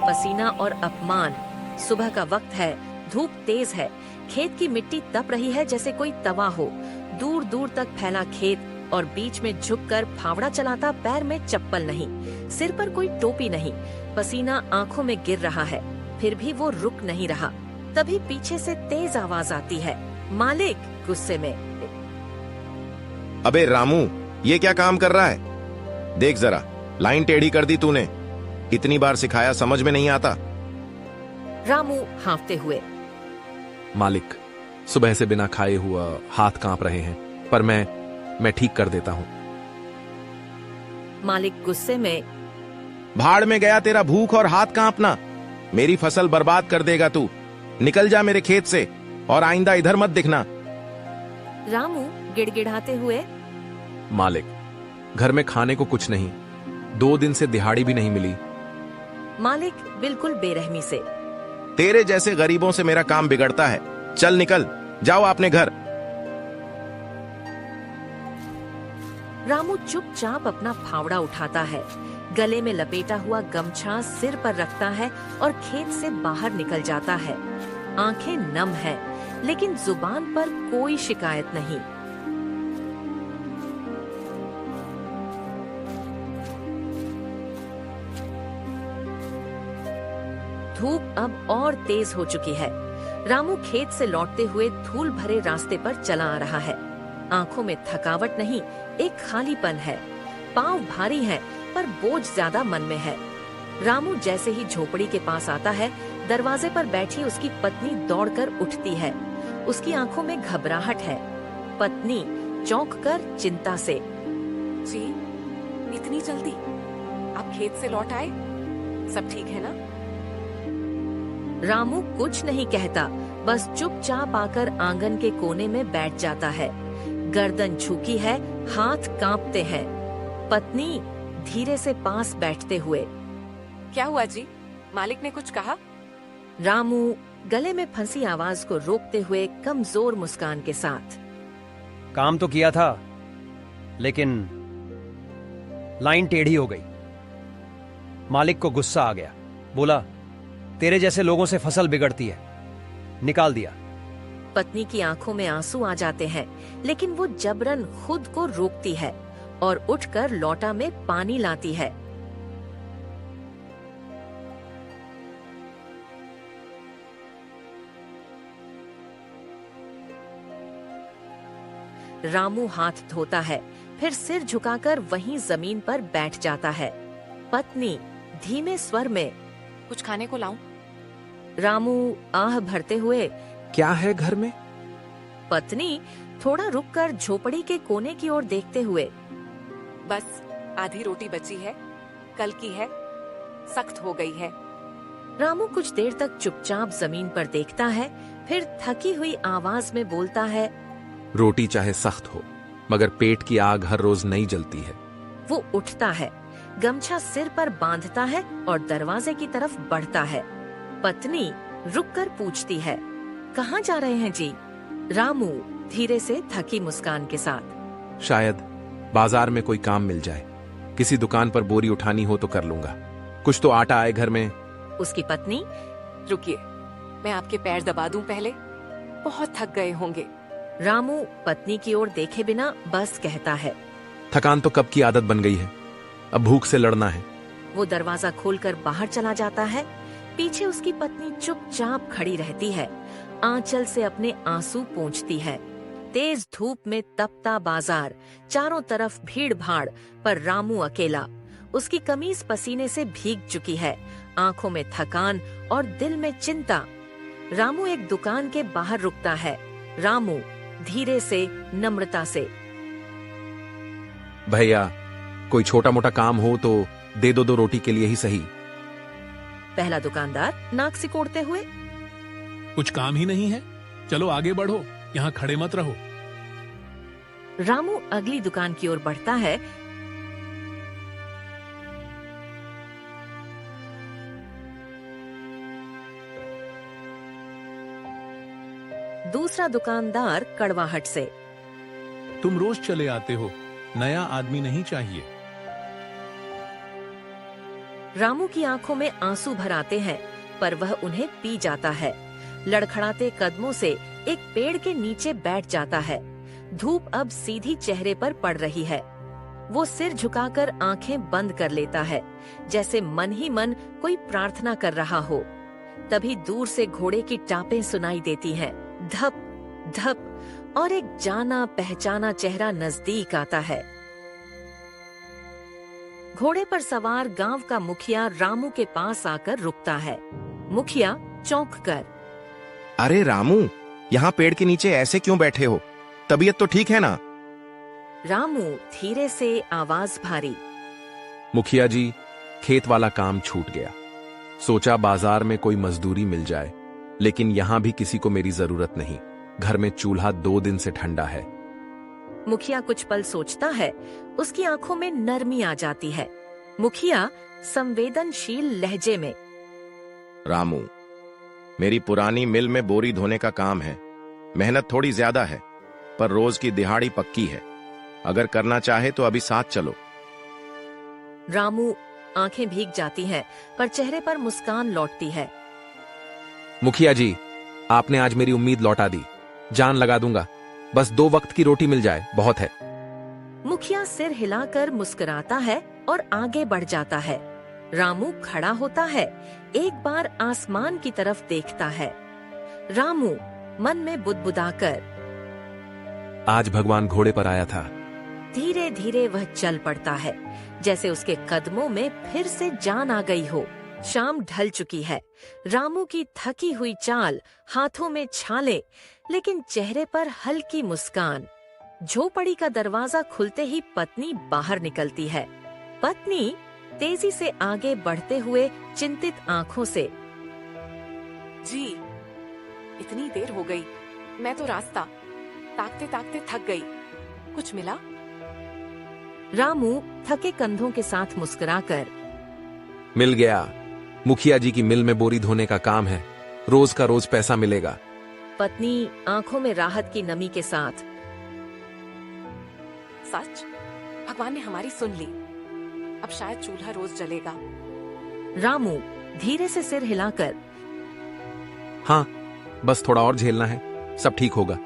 पसीना और अपमान। सुबह का वक्त है, धूप तेज है, खेत की मिट्टी तप रही है जैसे कोई तवा हो। दूर दूर तक फैला खेत और बीच में झुककर फावड़ा चलाता पैर में चप्पल नहीं, सिर पर कोई टोपी नहीं, पसीना आंखों में गिर रहा है, फिर भी वो रुक नहीं रहा। तभी पीछे से तेज आवाज आती है। मालिक गुस्से में, अबे रामू, ये क्या काम कर रहा है? देख जरा, लाइन टेढ़ी कर दी तूने। इतनी बार सिखाया, समझ में नहीं आता। रामू हाँफते हुए, मालिक, सुबह से बिना खाए हुआ हाथ कांप रहे हैं, पर मैं ठीक कर देता हूं। मालिक गुस्से में, भाड़ में गया तेरा भूख और हाथ कांपना। मेरी फसल बर्बाद कर देगा तू। निकल जा मेरे खेत से और आइंदा इधर मत दिखना। रामू गिड़गिड़ाते हुए, मालिक, घर में खाने को कुछ नहीं, 2 दिन से दिहाड़ी भी नहीं मिली। मालिक बिल्कुल बेरहमी से, तेरे जैसे गरीबों से मेरा काम बिगड़ता है। चल निकल, जाओ अपने घर। रामू चुपचाप अपना फावड़ा उठाता है, गले में लपेटा हुआ गमछा सिर पर रखता है और खेत से बाहर निकल जाता है। आंखें नम है, लेकिन जुबान पर कोई शिकायत नहीं। धूप अब और तेज हो चुकी है। रामू खेत से लौटते हुए धूल भरे रास्ते पर चला आ रहा है। आंखों में थकावट नहीं, एक खालीपन है। पांव भारी हैं, पर बोझ ज्यादा मन में है। रामू जैसे ही झोपड़ी के पास आता है, दरवाजे पर बैठी उसकी पत्नी दौड़कर उठती है। उसकी आंखों में घबराहट है। पत्नी चौंककर चिंता से, जी, इतनी जल्दी आप खेत से लौट आए? सब ठीक है ना? रामू कुछ नहीं कहता, बस चुपचाप आकर आंगन के कोने में बैठ जाता है। गर्दन झुकी है, हाथ कांपते हैं। पत्नी धीरे से पास बैठते हुए, क्या हुआ जी? मालिक ने कुछ कहा? रामू गले में फंसी आवाज को रोकते हुए कमजोर मुस्कान के साथ, काम तो किया था, लेकिन लाइन टेढ़ी हो गई। मालिक को गुस्सा आ गया, बोला तेरे जैसे लोगों से फसल बिगड़ती है, निकाल दिया। पत्नी की आंखों में आंसू आ जाते हैं, लेकिन वो जबरन खुद को रोकती है और उठकर लौटा में पानी लाती है। रामू हाथ धोता है, फिर सिर झुकाकर वहीं जमीन पर बैठ जाता है। पत्नी धीमे स्वर में, कुछ खाने को लाऊं? रामू आह भरते हुए, क्या है घर में? पत्नी थोड़ा रुककर झोपड़ी के कोने की ओर देखते हुए, बस आधी रोटी बची है, कल की है, सख्त हो गई है। रामू कुछ देर तक चुपचाप जमीन पर देखता है, फिर थकी हुई आवाज में बोलता है, रोटी चाहे सख्त हो, मगर पेट की आग हर रोज नहीं जलती है। वो उठता है, गमछा सिर पर बांधता है और दरवाजे की तरफ बढ़ता है। पत्नी रुककर पूछती है, कहाँ जा रहे हैं जी? रामू धीरे से थकी मुस्कान के साथ, शायद बाजार में कोई काम मिल जाए, किसी दुकान पर बोरी उठानी हो तो कर लूंगा, कुछ तो आटा आए घर में। उसकी पत्नी, रुकिए, मैं आपके पैर दबा दूं पहले, बहुत थक गए होंगे। रामू पत्नी की ओर देखे बिना बस कहता है, थकान तो कब की आदत बन गई है, अब भूख से लड़ना है। वो दरवाजा खोलकर बाहर चला जाता है। पीछे उसकी पत्नी चुपचाप खड़ी रहती है, आंचल से अपने आंसू पोंछती है। तेज धूप में तपता बाजार, चारों तरफ भीड़ भाड़, पर रामू अकेला। उसकी कमीज पसीने से भीग चुकी है, आंखों में थकान और दिल में चिंता। रामू एक दुकान के बाहर रुकता है। रामू धीरे से, नम्रता से, भैया, कोई छोटा मोटा काम हो तो दे दो रोटी के लिए ही सही। पहला दुकानदार नाक सिकोड़ते हुए, कुछ काम ही नहीं है, चलो आगे बढ़ो, यहाँ खड़े मत रहो। रामू अगली दुकान की ओर बढ़ता है। दूसरा दुकानदार कड़वाहट से, तुम रोज चले आते हो, नया आदमी नहीं चाहिए। रामू की आंखों में आंसू भर आते हैं, पर वह उन्हें पी जाता है। लड़खड़ाते कदमों से एक पेड़ के नीचे बैठ जाता है। धूप अब सीधी चेहरे पर पड़ रही है। वो सिर झुकाकर आंखें बंद कर लेता है, जैसे मन ही मन कोई प्रार्थना कर रहा हो। तभी दूर से घोड़े की टापें सुनाई देती हैं, धप धप, और एक जाना पहचाना चेहरा नजदीक आता है। घोड़े पर सवार गांव का मुखिया रामू के पास आकर रुकता है। मुखिया चौंक कर, अरे रामू, यहाँ पेड़ के नीचे ऐसे क्यों बैठे हो? तबीयत तो ठीक है ना? रामू धीरे से, आवाज भारी, मुखिया जी, खेत वाला काम छूट गया। सोचा बाजार में कोई मजदूरी मिल जाए, लेकिन यहां भी किसी को मेरी जरूरत नहीं। घर में चूल्हा 2 दिन से ठंडा है। मुखिया कुछ पल सोचता है, उसकी आंखों में नरमी आ जाती है। मुखिया संवेदनशील लहजे में, रामू, मेरी पुरानी मिल में बोरी धोने का काम है। मेहनत थोड़ी ज्यादा है, पर रोज की दिहाड़ी पक्की है। अगर करना चाहे तो अभी साथ चलो। रामू आंखें भीग जाती हैं, पर चेहरे पर मुस्कान लौटती है। मुखिया जी, आपने आज मेरी उम्मीद लौटा दी। जान लगा दूंगा, बस 2 वक्त की रोटी मिल जाए, बहुत है। मुखिया सिर हिलाकर मुस्कुराता है और आगे बढ़ जाता है। रामू खड़ा होता है, एक बार आसमान की तरफ देखता है। रामू मन में बुदबुदाकर, आज भगवान घोड़े पर आया था। धीरे धीरे वह चल पड़ता है, जैसे उसके कदमों में फिर से जान आ गई हो। शाम ढल चुकी है। रामू की थकी हुई चाल, हाथों में छाले, लेकिन चेहरे पर हल्की मुस्कान। झोपड़ी का दरवाजा खुलते ही पत्नी बाहर निकलती है। पत्नी तेजी से आगे बढ़ते हुए चिंतित आंखों से, जी, इतनी देर हो गई। मैं तो रास्ता ताकते ताकते थक गई। कुछ मिला? रामू थके कंधों के साथ मुस्कुराकर, मिल गया। मुखिया जी की मिल में बोरी धोने का काम है। रोज का रोज पैसा मिलेगा। पत्नी आंखों में राहत की नमी के साथ, सच? भगवान ने हमारी सुन ली। अब शायद चूल्हा रोज जलेगा। रामू धीरे से सिर हिलाकर, हाँ, बस थोड़ा और झेलना है, सब ठीक होगा।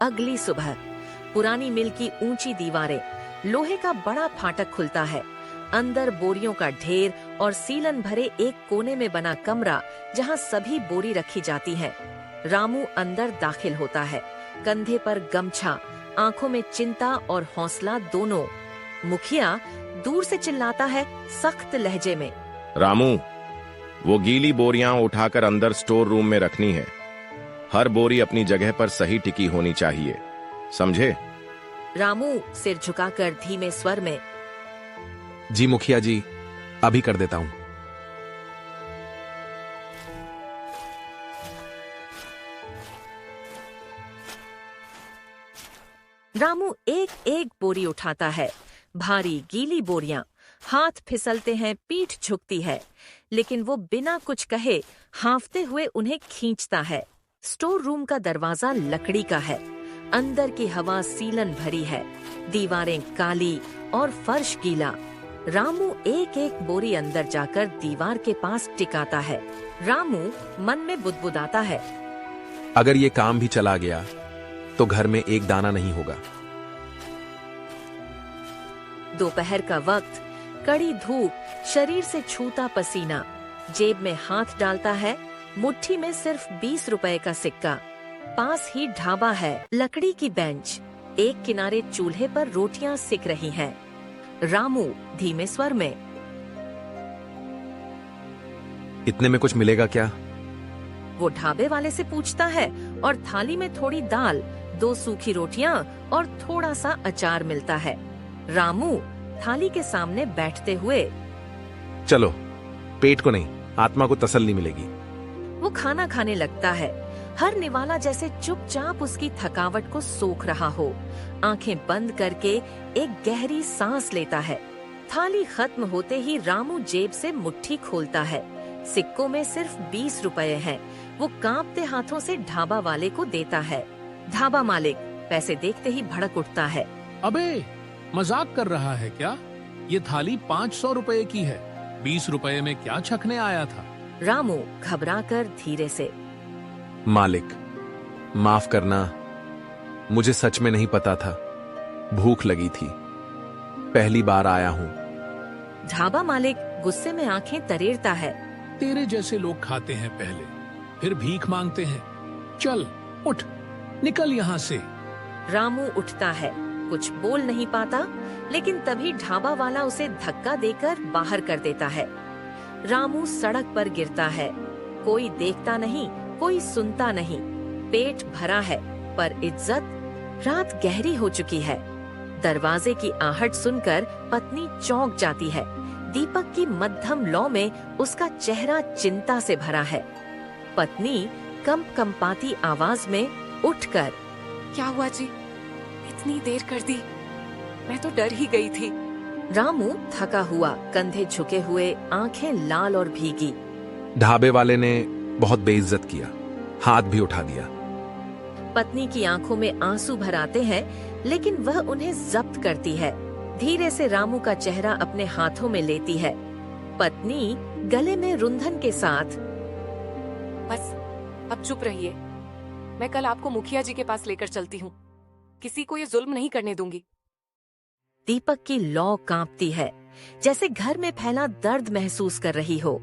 अगली सुबह पुरानी मिल की ऊंची दीवारें, लोहे का बड़ा फाटक खुलता है। अंदर बोरियों का ढेर और सीलन भरे एक कोने में बना कमरा, जहां सभी बोरी रखी जाती हैं। रामू अंदर दाखिल होता है, कंधे पर गमछा, आंखों में चिंता और हौसला दोनों। मुखिया दूर से चिल्लाता है, सख्त लहजे में, रामू, वो गीली बोरियां उठाकर अंदर स्टोर रूम में रखनी है। हर बोरी अपनी जगह पर सही टिकी होनी चाहिए, समझे? रामू सिर झुकाकर धीमे स्वर में, जी मुखिया जी, अभी कर देता हूं। रामू एक एक बोरी उठाता है। भारी गीली बोरियां, हाथ फिसलते हैं, पीठ झुकती है, लेकिन वो बिना कुछ कहे हांफते हुए उन्हें खींचता है। स्टोर रूम का दरवाजा लकड़ी का है। अंदर की हवा सीलन भरी है, दीवारें काली और फर्श गीला। रामू एक एक बोरी अंदर जाकर दीवार के पास टिकाता है। रामू मन में बुदबुदाता है, अगर ये काम भी चला गया तो घर में एक दाना नहीं होगा। दोपहर का वक्त, कड़ी धूप, शरीर से छूता पसीना। जेब में हाथ डालता है, मुट्ठी में सिर्फ 20 रुपए का सिक्का। पास ही ढाबा है, लकड़ी की बेंच, एक किनारे चूल्हे पर रोटियां सिक रही हैं। रामू धीमे स्वर में, इतने में कुछ मिलेगा क्या? वो ढाबे वाले से पूछता है और थाली में थोड़ी दाल, 2 सूखी रोटियां और थोड़ा सा अचार मिलता है। रामू थाली के सामने बैठते हुए, चलो, पेट को नहीं, आत्मा को तसल्ली मिलेगी। वो खाना खाने लगता है। हर निवाला जैसे चुपचाप उसकी थकावट को सोख रहा हो। आंखें बंद करके एक गहरी सांस लेता है। थाली खत्म होते ही रामू जेब से मुट्ठी खोलता है। सिक्कों में सिर्फ 20 रुपए हैं। वो कांपते हाथों से ढाबा वाले को देता है। ढाबा मालिक पैसे देखते ही भड़क उठता है। अबे मजाक कर रहा है क्या? ये थाली 500 रुपए की है, 20 रुपए में क्या छकने आया था? रामू घबराकर धीरे से, मालिक माफ करना, मुझे सच में नहीं पता था, भूख लगी थी, पहली बार आया हूं। ढाबा मालिक गुस्से में आंखें तरेरता है। तेरे जैसे लोग खाते हैं पहले, फिर भीख मांगते हैं। चल उठ, निकल यहाँ से। रामू उठता है, कुछ बोल नहीं पाता, लेकिन तभी ढाबा वाला उसे धक्का देकर बाहर कर देता है। रामू सड़क पर गिरता है। कोई देखता नहीं, कोई सुनता नहीं। पेट भरा है, पर इज्जत। रात गहरी हो चुकी है। दरवाजे की आहट सुनकर पत्नी चौंक जाती है। दीपक की मध्यम लौ में उसका चेहरा चिंता से भरा है। पत्नी कंपाती आवाज में उठकर, क्या हुआ जी? इतनी देर कर दी, मैं तो डर ही गई थी। रामू थका हुआ, कंधे झुके हुए, आंखें लाल और भीगी। ढाबे वाले ने बहुत बेइज्जत किया, हाथ भी उठा दिया। पत्नी की आंखों में आंसू भर आते हैं, लेकिन वह उन्हें जब्त करती है। धीरे से रामू का चेहरा अपने हाथों में लेती है। पत्नी गले में रुंधन के साथ, बस अब चुप रहिए, मैं कल आपको मुखिया जी के पास लेकर चलती हूँ। किसी को ये जुल्म नहीं करने दूंगी। दीपक की लौ कांपती है, जैसे घर में फैला दर्द महसूस कर रही हो।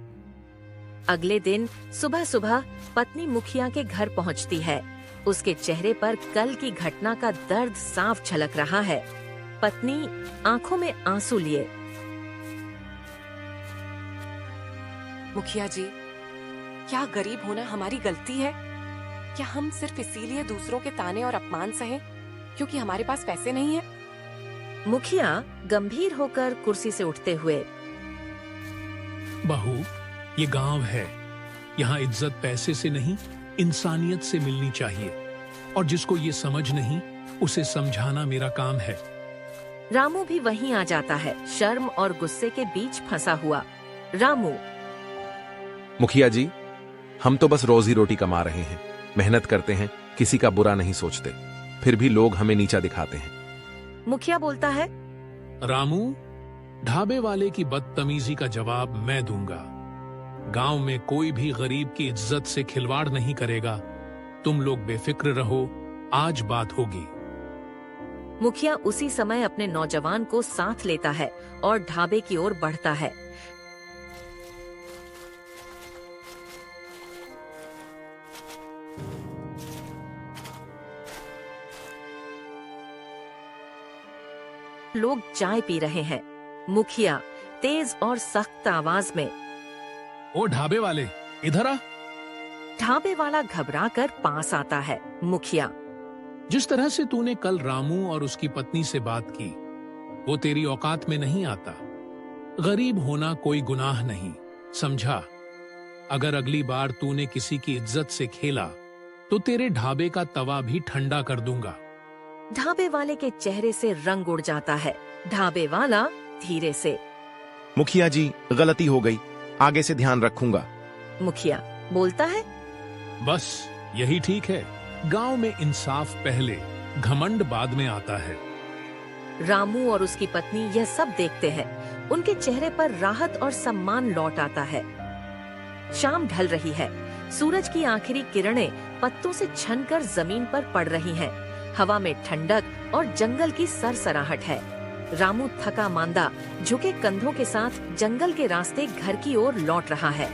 अगले दिन सुबह सुबह पत्नी मुखिया के घर पहुंचती है। उसके चेहरे पर कल की घटना का दर्द साफ झलक रहा है। पत्नी आंखों में आंसू लिए, मुखिया जी, क्या गरीब होना हमारी गलती है? क्या हम सिर्फ इसीलिए दूसरों के ताने और अपमान सहे क्योंकि हमारे पास पैसे नहीं है? मुखिया गंभीर होकर कुर्सी से उठते हुए, बहू, ये गांव है, यहाँ इज्जत पैसे से नहीं, इंसानियत से मिलनी चाहिए। और जिसको ये समझ नहीं, उसे समझाना मेरा काम है। रामू भी वहीं आ जाता है, शर्म और गुस्से के बीच फंसा हुआ। रामू, मुखिया जी, हम तो बस रोजी रोटी कमा रहे हैं, मेहनत करते हैं, किसी का बुरा नहीं सोचते, फिर भी लोग हमें नीचा दिखाते हैं। मुखिया बोलता है, रामू, ढाबे वाले की बदतमीजी का जवाब मैं दूंगा। गांव में कोई भी गरीब की इज्जत से खिलवाड़ नहीं करेगा। तुम लोग बेफिक्र रहो, आज बात होगी। मुखिया उसी समय अपने नौजवान को साथ लेता है और ढाबे की ओर बढ़ता है। लोग चाय पी रहे हैं। मुखिया तेज और सख्त आवाज में, ओ ढाबे वाले, इधर आ। ढाबे वाला घबराकर पास आता है। मुखिया, जिस तरह से तूने कल रामू और उसकी पत्नी से बात की, वो तेरी औकात में नहीं आता। गरीब होना कोई गुनाह नहीं, समझा? अगर अगली बार तूने किसी की इज्जत से खेला तो तेरे ढाबे का तवा भी ठंडा कर दूंगा। ढाबे वाले के चेहरे से रंग उड़ जाता है। ढाबे वाला धीरे से, मुखिया जी, गलती हो गई, आगे से ध्यान रखूंगा। मुखिया बोलता है, बस यही ठीक है। गांव में इंसाफ पहले, घमंड बाद में आता है। रामू और उसकी पत्नी यह सब देखते हैं। उनके चेहरे पर राहत और सम्मान लौट आता है। शाम ढल रही है। सूरज की आखिरी किरणें पत्तों से छनकर जमीन पर पड़ रही हैं। हवा में ठंडक और जंगल की सरसराहट है। रामू थका मांदा झुके कंधों के साथ जंगल के रास्ते घर की ओर लौट रहा है।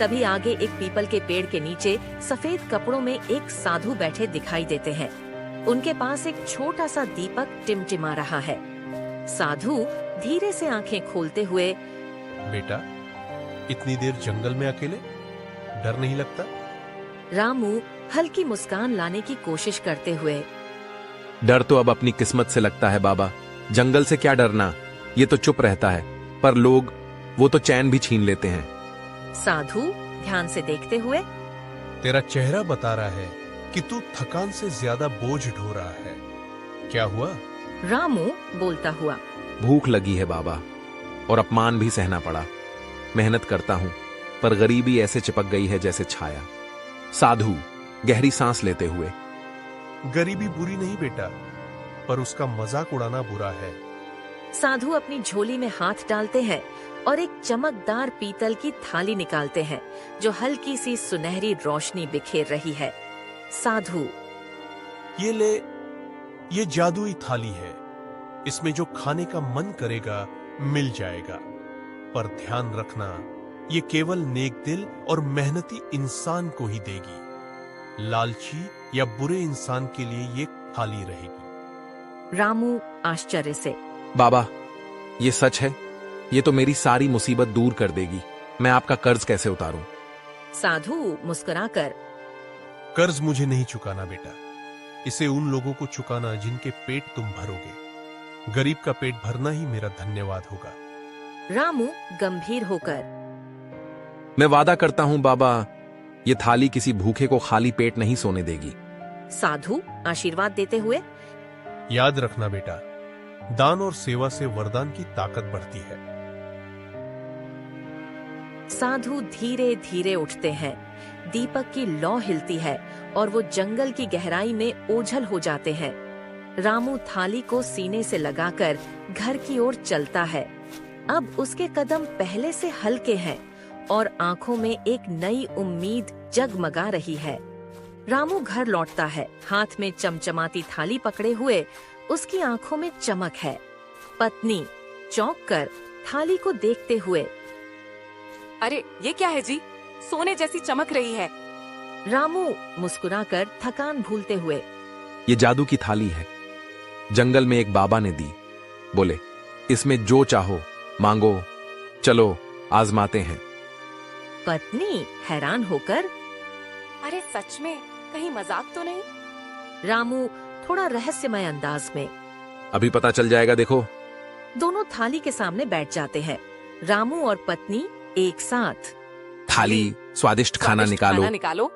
तभी आगे एक पीपल के पेड़ के नीचे सफेद कपड़ों में एक साधु बैठे दिखाई देते हैं। उनके पास एक छोटा सा दीपक टिमटिमा रहा है। साधु धीरे से आंखें खोलते हुए, बेटा, इतनी देर जंगल में अकेले, डर नहीं लगता? रामू हल्की मुस्कान लाने की कोशिश करते हुए, डर तो अब अपनी किस्मत से लगता है बाबा, जंगल से क्या डरना, ये तो चुप रहता है, पर लोग वो तो चैन भी छीन लेते हैं। साधु ध्यान से देखते हुए, तेरा चेहरा बता रहा है कि तू थकान से ज्यादा बोझ ढो रहा है, क्या हुआ? रामू बोलता हुआ, भूख लगी है बाबा, और अपमान भी सहना पड़ा। मेहनत करता हूँ, पर गरीबी ऐसे चिपक गई है जैसे छाया। साधु गहरी सांस लेते हुए, गरीबी बुरी नहीं बेटा, पर उसका मजाक उड़ाना बुरा है। साधु अपनी झोली में हाथ डालते हैं और एक चमकदार पीतल की थाली निकालते हैं जो हल्की सी सुनहरी रोशनी बिखेर रही है। साधु, ये ले, ये जादुई थाली है। इसमें जो खाने का मन करेगा मिल जाएगा, पर ध्यान रखना, ये केवल नेक दिल और मेहनती इंसान को ही देगी। लालची या बुरे इंसान के लिए ये खाली रहेगी। रामू आश्चर्य से, बाबा ये सच है? ये तो मेरी सारी मुसीबत दूर कर देगी। मैं आपका कर्ज कैसे उतारूं? साधु मुस्कुराकर, कर्ज मुझे नहीं चुकाना बेटा, इसे उन लोगों को चुकाना जिनके पेट तुम भरोगे। गरीब का पेट भरना ही मेरा धन्यवाद होगा। रामू गंभीर होकर, मैं वादा करता हूं बाबा, ये थाली किसी भूखे को खाली पेट नहीं सोने देगी। साधु आशीर्वाद देते हुए, याद रखना बेटा, दान और सेवा से वरदान की ताकत बढ़ती है। साधु धीरे धीरे उठते हैं। दीपक की लौ हिलती है और वो जंगल की गहराई में ओझल हो जाते हैं। रामू थाली को सीने से लगाकर घर की ओर चलता है। अब उसके कदम पहले से हल्के हैं और आंखों में एक नई उम्मीद जगमगा रही है। रामू घर लौटता है, हाथ में चमचमाती थाली पकड़े हुए। उसकी आंखों में चमक है। पत्नी चौंक कर थाली को देखते हुए, अरे ये क्या है जी, सोने जैसी चमक रही है। रामू मुस्कुराकर थकान भूलते हुए, ये जादू की थाली है, जंगल में एक बाबा ने दी। बोले इसमें जो चाहो मांगो, चलो आजमाते हैं। पत्नी हैरान होकर, अरे सच में, कहीं मजाक तो नहीं? रामू थोड़ा रहस्यमय अंदाज में, अभी पता चल जाएगा देखो। दोनों थाली के सामने बैठ जाते हैं। रामू और पत्नी एक साथ। थाली, स्वादिष्ट खाना निकालो।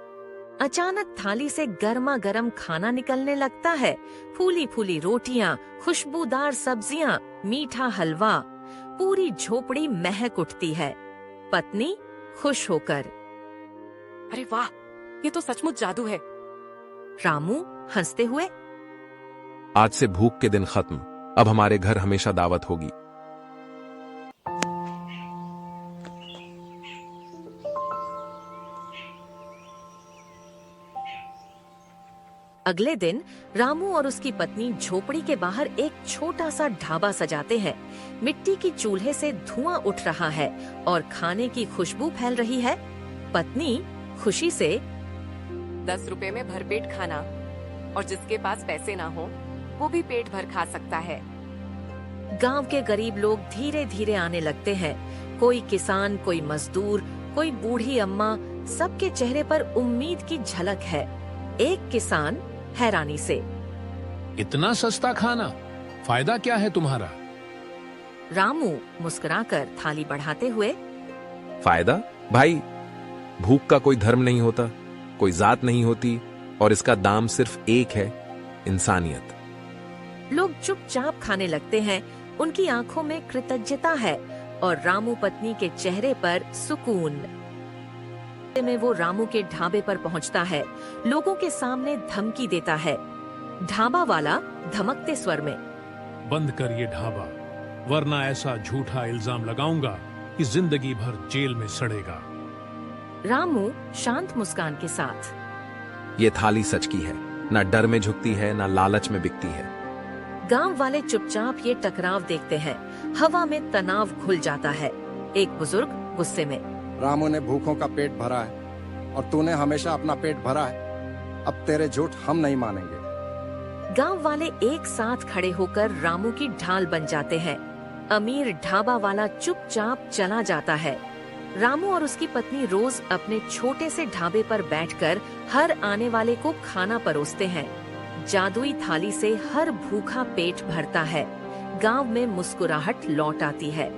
अचानक थाली से गर्मा गर्म खाना निकलने लगता है। फूली फूली रोटियां, खुशबूदार सब्जियां, मीठा हलवा। पूरी झोपड़ी महक उठती है। पत्नी खुश होकर, अरे वाह, ये तो सचमुच जादू है। रामू हंसते हुए, आज से भूख के दिन खत्म, अब हमारे घर हमेशा दावत होगी। अगले दिन रामू और उसकी पत्नी झोपड़ी के बाहर एक छोटा सा ढाबा सजाते हैं। मिट्टी की चूल्हे से धुआं उठ रहा है और खाने की खुशबू फैल रही है। पत्नी खुशी से, 10 रुपए में भरपेट खाना, और जिसके पास पैसे ना हो वो भी पेट भर खा सकता है। गांव के गरीब लोग धीरे धीरे आने लगते हैं। कोई किसान, कोई मजदूर, कोई बूढ़ी अम्मा, सबके चेहरे पर उम्मीद की झलक है। एक किसान हैरानी से, इतना सस्ता खाना, फायदा क्या है तुम्हारा? रामू मुस्कुराकर थाली बढ़ाते हुए, फायदा भाई, भूख का कोई धर्म नहीं होता, कोई जात नहीं होती, और इसका दाम सिर्फ एक है, इंसानियत। लोग चुपचाप खाने लगते हैं। उनकी आंखों में कृतज्ञता है और रामू पत्नी के चेहरे पर सुकून। में वो रामू के ढाबे पर पहुंचता है। लोगों के सामने धमकी देता है। ढाबा वाला धमकते स्वर में, बंद कर ये ढाबा, वरना ऐसा झूठा इल्जाम लगाऊंगा कि जिंदगी भर जेल में सड़ेगा। रामू शांत मुस्कान के साथ, ये थाली सच की है, ना डर में झुकती है, ना लालच में बिकती है। गांव वाले चुपचाप ये टकराव देखते हैं। हवा में तनाव घुल जाता है। एक बुजुर्ग गुस्से में, रामू ने भूखों का पेट भरा है और तूने हमेशा अपना पेट भरा है। अब तेरे झूठ हम नहीं मानेंगे। गांव वाले एक साथ खड़े होकर रामू की ढाल बन जाते हैं। अमीर ढाबा वाला चुपचाप चला जाता है। रामू और उसकी पत्नी रोज अपने छोटे से ढाबे पर बैठकर हर आने वाले को खाना परोसते हैं। जादुई थाली से हर भूखा पेट भरता है। गांव में मुस्कुराहट लौट आती है।